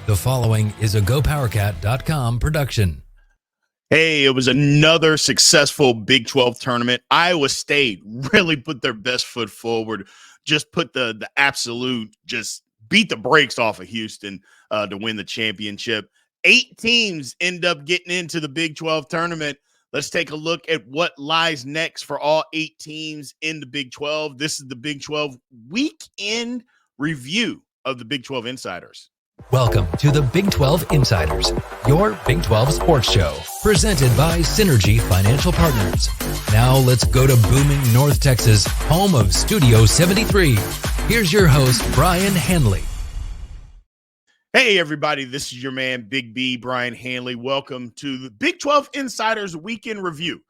The following is a GoPowercat.com production. Hey, it was another successful Big 12 tournament. Iowa State really put their best foot forward, just put the absolute, just beat the brakes off of Houston to win the championship. 8 teams end up getting into the Big 12 tournament. Let's take a look at what lies next for all 8 teams in the Big 12. This is the Big 12 weekend review of the Big 12 Insiders. Welcome to the Big 12 Insiders, your Big 12 sports show, presented by Synergy Financial Partners. Now let's go to booming North Texas, home of Studio 73. Here's your host, Brien Hanley. Hey, everybody, this is your man, Big B, Brien Hanley. Welcome to the Big 12 Insiders Weekend Review.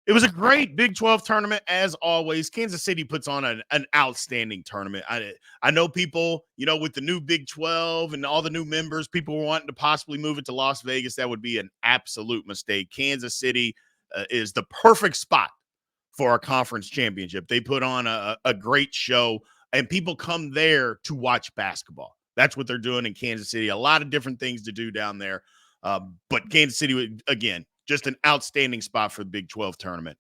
It was a great Big 12 tournament, as always. Kansas City puts on an outstanding tournament. I know people, with the new Big 12 and all the new members, people were wanting to possibly move it to Las Vegas. That would be an absolute mistake. Kansas City is the perfect spot for our conference championship. They put on a great show, and people come there to watch basketball. That's what they're doing in Kansas City. A lot of different things to do down there. But Kansas City, again, just an outstanding spot for the Big 12 tournament.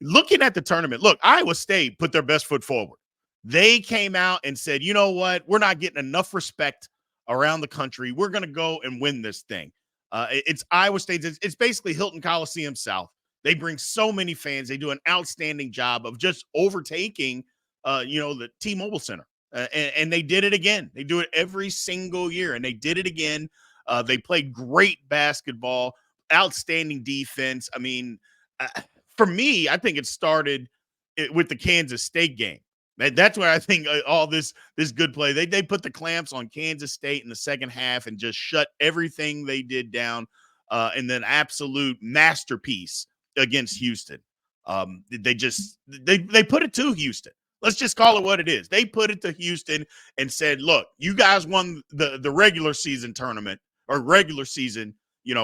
Looking at the tournament, look, Iowa State put their best foot forward. They came out and said, you know what? We're not getting enough respect around the country. We're going to go and win this thing. It's Iowa State. It's basically Hilton Coliseum South. They bring so many fans. They do an outstanding job of just overtaking, the T-Mobile Center. And they did it again. They do it every single year, and they did it again. They played great basketball. Outstanding defense. I mean, for me, I think it started with the Kansas State game. That's where I think all this good play. They put the clamps on Kansas State in the second half and just shut everything they did down. And then absolute masterpiece against Houston. They put it to Houston. Let's just call it what it is. They put it to Houston and said, "Look, you guys won the regular season tournament or regular season."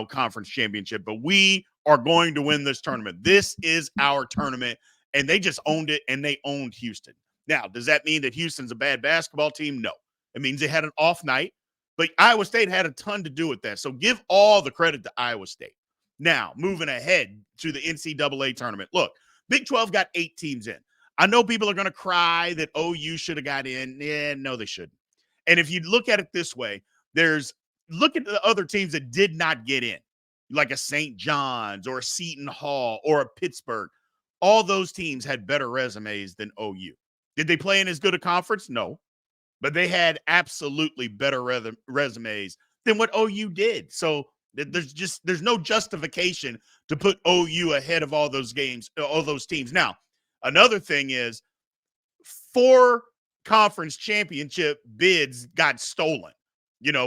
Conference championship, but we are going to win this tournament. This is our tournament, and they just owned it, and they owned Houston. Now, does that mean that Houston's a bad basketball team? No. It means they had an off night, but Iowa State had a ton to do with that, so give all the credit to Iowa State. Now, moving ahead to the NCAA tournament. Look, Big 12 got 8 teams in. I know people are going to cry that OU should have got in. Yeah, no, they shouldn't. And if you look at it this way, look at the other teams that did not get in, like a St. John's or a Seton Hall or a Pittsburgh. All those teams had better resumes than OU. Did they play in as good a conference? No. But they had absolutely better resumes than what OU did. So there's no justification to put OU ahead of all those teams. Now, another thing is 4 conference championship bids got stolen.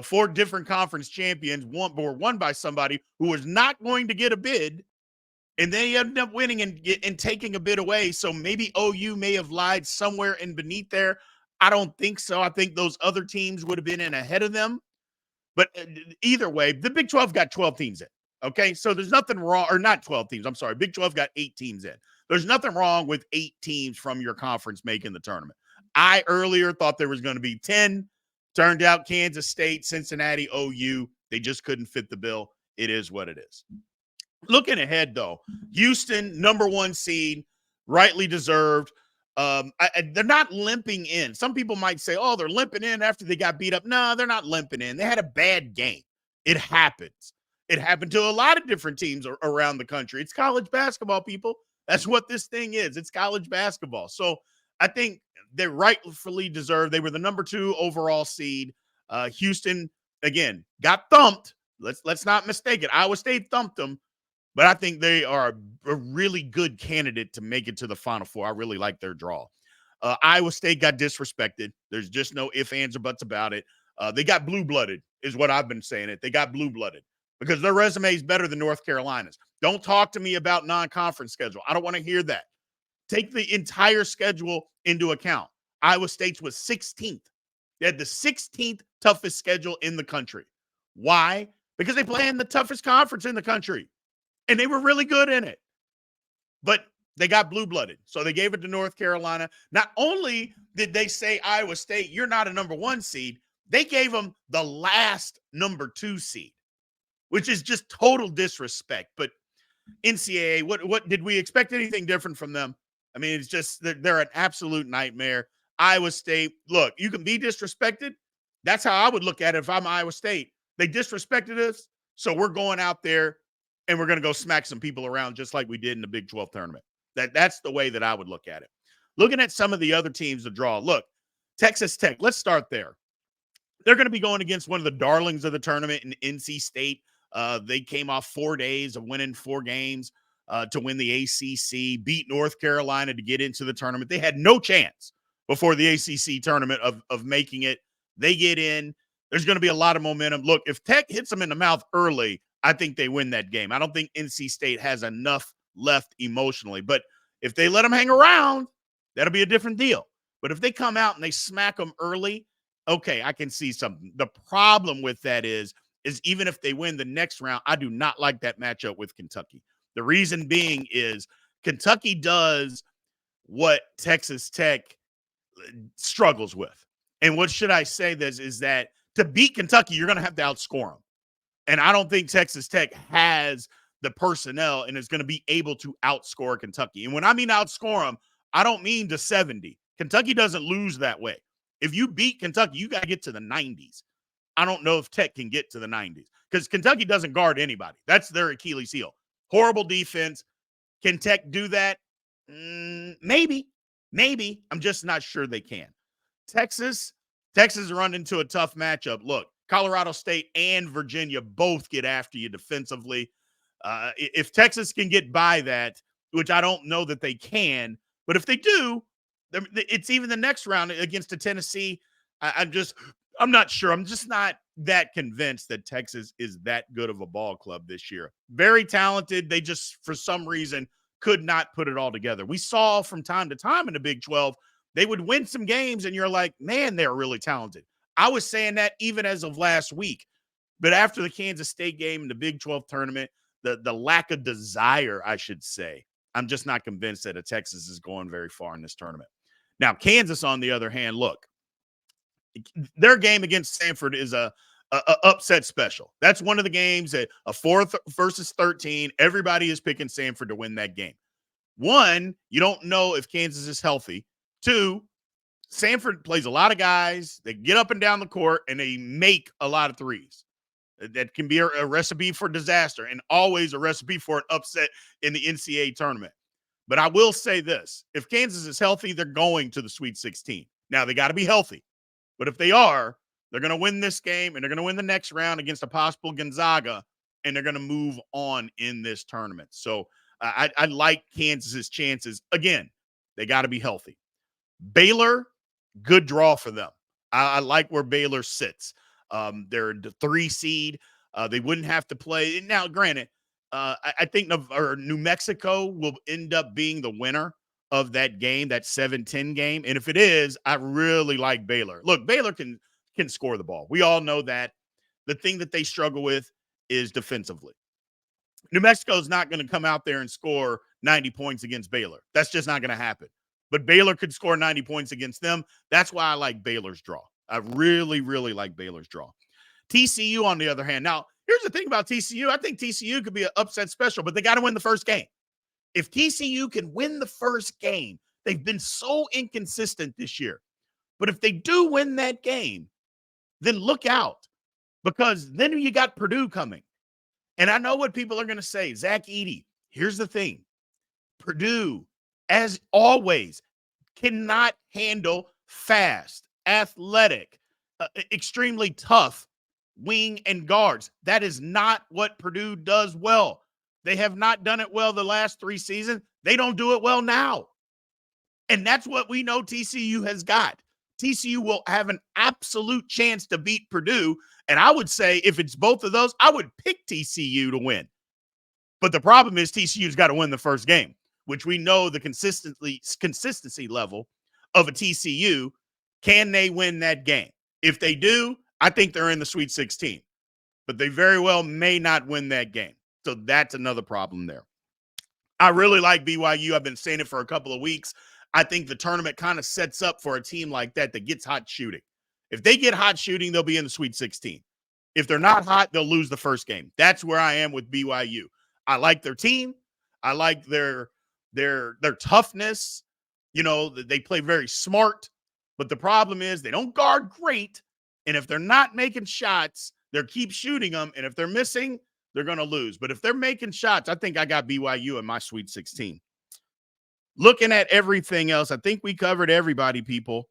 4 different conference champions were won by somebody who was not going to get a bid, and they ended up winning and taking a bid away. So maybe OU may have lied somewhere in beneath there. I don't think so. I think those other teams would have been in ahead of them. But either way, the Big 12 got 12 teams in. Okay, so there's nothing wrong, or not 12 teams. I'm sorry. Big 12 got 8 teams in. There's nothing wrong with 8 teams from your conference making the tournament. I earlier thought there was going to be 10. Turned out Kansas State, Cincinnati, OU, they just couldn't fit the bill. It is what it is. Looking ahead, though, Houston, number 1 seed, rightly deserved. They're not limping in. Some people might say, oh, they're limping in after they got beat up. No, they're not limping in. They had a bad game. It happens. It happened to a lot of different teams around the country. It's college basketball, people. That's what this thing is. It's college basketball. So I think they rightfully deserve. They were the number 2 overall seed. Houston, again, got thumped. Let's not mistake it. Iowa State thumped them, but I think they are a really good candidate to make it to the Final Four. I really like their draw. Iowa State got disrespected. There's just no ifs, ands, or buts about it. They got blue-blooded is what I've been saying it. They got blue-blooded because their resume is better than North Carolina's. Don't talk to me about non-conference schedule. I don't want to hear that. Take the entire schedule into account. Iowa State's was 16th. They had the 16th toughest schedule in the country. Why? Because they play in the toughest conference in the country. And they were really good in it. But they got blue-blooded. So they gave it to North Carolina. Not only did they say, Iowa State, you're not a number 1 seed, they gave them the last number 2 seed, which is just total disrespect. But NCAA, what did we expect anything different from them? I mean, it's just they're an absolute nightmare. Iowa State, look, you can be disrespected. That's how I would look at it if I'm Iowa State. They disrespected us, so we're going out there and we're going to go smack some people around just like we did in the Big 12 tournament. That's the way that I would look at it. Looking at some of the other teams to draw, look, Texas Tech, let's start there. They're going to be going against one of the darlings of the tournament in NC State. They came off 4 days of winning 4 games to win the ACC, beat North Carolina to get into the tournament. They had no chance before the ACC tournament of making it. They get in. There's going to be a lot of momentum. Look, if Tech hits them in the mouth early, I think they win that game. I don't think NC State has enough left emotionally. But if they let them hang around, that'll be a different deal. But if they come out and they smack them early, okay, I can see something. The problem with that is even if they win the next round, I do not like that matchup with Kentucky. The reason being is Kentucky does what Texas Tech struggles with. And what should I say this is that to beat Kentucky, you're going to have to outscore them. And I don't think Texas Tech has the personnel and is going to be able to outscore Kentucky. And when I mean outscore them, I don't mean to 70. Kentucky doesn't lose that way. If you beat Kentucky, you got to get to the 90s. I don't know if Tech can get to the 90s because Kentucky doesn't guard anybody. That's their Achilles heel. Horrible defense. Can Tech do that? Maybe. I'm just not sure they can. Texas run into a tough matchup. Look, Colorado State and Virginia both get after you defensively. If Texas can get by that, which I don't know that they can, but if they do, it's even the next round against a Tennessee. I'm not sure. I'm just not that convinced that Texas is that good of a ball club this year. Very talented. They just, for some reason, could not put it all together. We saw from time to time in the Big 12, they would win some games and you're like, man, they're really talented. I was saying that even as of last week. But after the Kansas State game in the Big 12 tournament, the lack of desire, I should say, I'm just not convinced that a Texas is going very far in this tournament. Now, Kansas, on the other hand, look, their game against Samford is a upset special. That's one of the games that a 4 versus 13. Everybody is picking Samford to win that game. 1, you don't know if Kansas is healthy. 2, Samford plays a lot of guys. They get up and down the court, and they make a lot of threes. That can be a recipe for disaster and always a recipe for an upset in the NCAA tournament. But I will say this. If Kansas is healthy, they're going to the Sweet 16. Now, they got to be healthy. But if they are, they're going to win this game, and they're going to win the next round against a possible Gonzaga, and they're going to move on in this tournament. So I like Kansas's chances. Again, they got to be healthy. Baylor, good draw for them. I like where Baylor sits. They're the 3 seed. They wouldn't have to play. Now, granted, I think New Mexico will end up being the winner of that game, that 7-10 game. And if it is, I really like Baylor. Look, Baylor can score the ball. We all know that. The thing that they struggle with is defensively. New Mexico is not going to come out there and score 90 points against Baylor. That's just not going to happen. But Baylor could score 90 points against them. That's why I like Baylor's draw. I really, really like Baylor's draw. TCU, on the other hand. Now, here's the thing about TCU. I think TCU could be an upset special, but they got to win the first game. If TCU can win the first game, they've been so inconsistent this year. But if they do win that game, then look out, because then you got Purdue coming. And I know what people are going to say. Zach Edey, here's the thing. Purdue, as always, cannot handle fast, athletic, extremely tough wing and guards. That is not what Purdue does well. They have not done it well the last 3 seasons. They don't do it well now. And that's what we know TCU has got. TCU will have an absolute chance to beat Purdue. And I would say if it's both of those, I would pick TCU to win. But the problem is TCU's got to win the first game, which we know the consistency level of a TCU. Can they win that game? If they do, I think they're in the Sweet 16. But they very well may not win that game. So that's another problem there. I really like BYU. I've been saying it for a couple of weeks. I think the tournament kind of sets up for a team like that gets hot shooting. If they get hot shooting, they'll be in the Sweet 16. If they're not hot, they'll lose the first game. That's where I am with BYU. I like their team. I like their toughness. You know, they play very smart, but the problem is they don't guard great. And if they're not making shots, they'll keep shooting them. And if they're missing, they're going to lose. But if they're making shots, I think I got BYU in my Sweet 16. Looking at everything else, I think we covered everybody, people.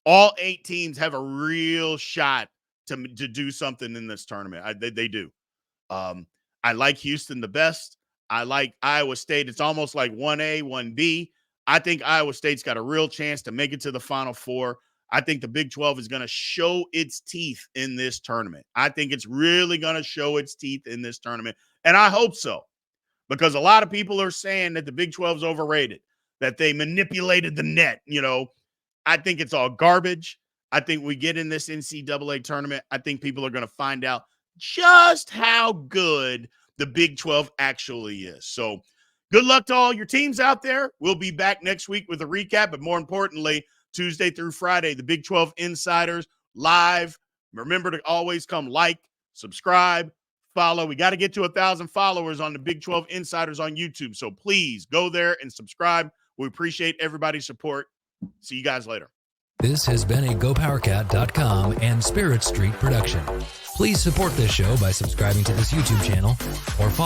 All 8 teams have a real shot to do something in this tournament. They do. I like Houston the best. I like Iowa State. It's almost like 1A, 1B. I think Iowa State's got a real chance to make it to the Final Four. I think the Big 12 is going to show its teeth in this tournament. I think it's really going to show its teeth in this tournament. And I hope so, because a lot of people are saying that the Big 12 is overrated, that they manipulated the net. You know, I think it's all garbage. I think we get in this NCAA tournament, I think people are going to find out just how good the Big 12 actually is. So good luck to all your teams out there. We'll be back next week with a recap, but more importantly, Tuesday through Friday, the Big 12 Insiders live. Remember to always come like, subscribe, follow. We got to get to 1,000 followers on the Big 12 Insiders on YouTube. So please go there and subscribe. We appreciate everybody's support. See you guys later. This has been a GoPowercat.com and Spirit Street production. Please support this show by subscribing to this YouTube channel or follow